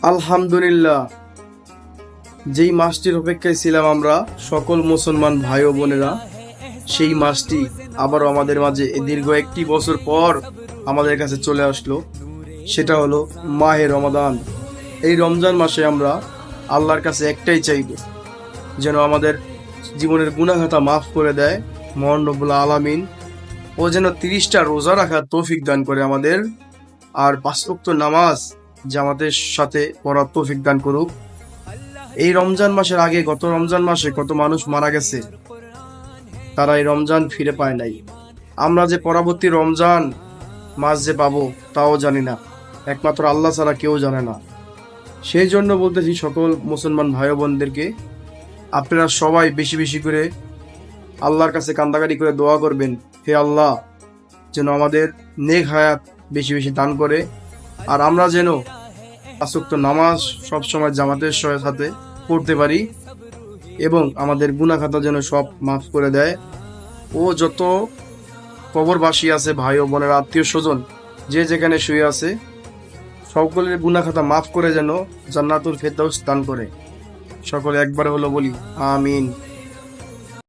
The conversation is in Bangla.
আলহামদুলিল্লাহ, যেই মাসটির অপেক্ষায় ছিলাম আমরা সকল মুসলমান ভাই ও বোনেরা, সেই মাসটি আবারও আমাদের মাঝে এই দীর্ঘ একটি বছর পর আমাদের কাছে চলে আসলো। সেটা হলো মাহে রমাদান। এই রমজান মাসে আমরা আল্লাহর কাছে একটাই চাইব, যেন আমাদের জীবনের গুনাহখাতা মাফ করে দেয় মহান রব্বুল আলামিন। ও যেন 30টা রোজা রাখার তৌফিক দান করে আমাদের, আর 5 ওয়াক্ত নামাজ জামাতের সাথে পড়ার তৌফিক দান করুক। এই রমজান মাসের আগে গত রমজান মাসে কত মানুষ মারা গেছে, তারা এই রমজান ফিরে পায় নাই। আমরা যে পরবর্তী রমজান মাস যে পাবো তাও জানি না, একমাত্র আল্লাহ ছাড়া কেউ জানে না। সেই জন্য বলতেছি সকল মুসলমান ভাই বোনদেরকে, আপনারা সবাই বেশি বেশি করে আল্লাহর কাছে কান্দাকাটি করে দোয়া করবেন, হে আল্লাহ যেন আমাদের নেক হায়াত বেশি বেশি দান করে, আর আমরা যেন 5 ওয়াক্ত নামাজ সবসময় জামাতের সাথে পড়তে পারি, এবং আমাদের গুনাহ খাতা যেন সব মাফ করে দেয়। ও যত কবরবাসী আছে, ভাই ও বোনের আত্মীয় স্বজন যে যেখানে শুয়ে আছে, সকলের গুনাহ খাতা মাফ করে যেন জান্নাতুল ফেরদাউস দান করে। সকলে একবারে হলো বলি আমিন।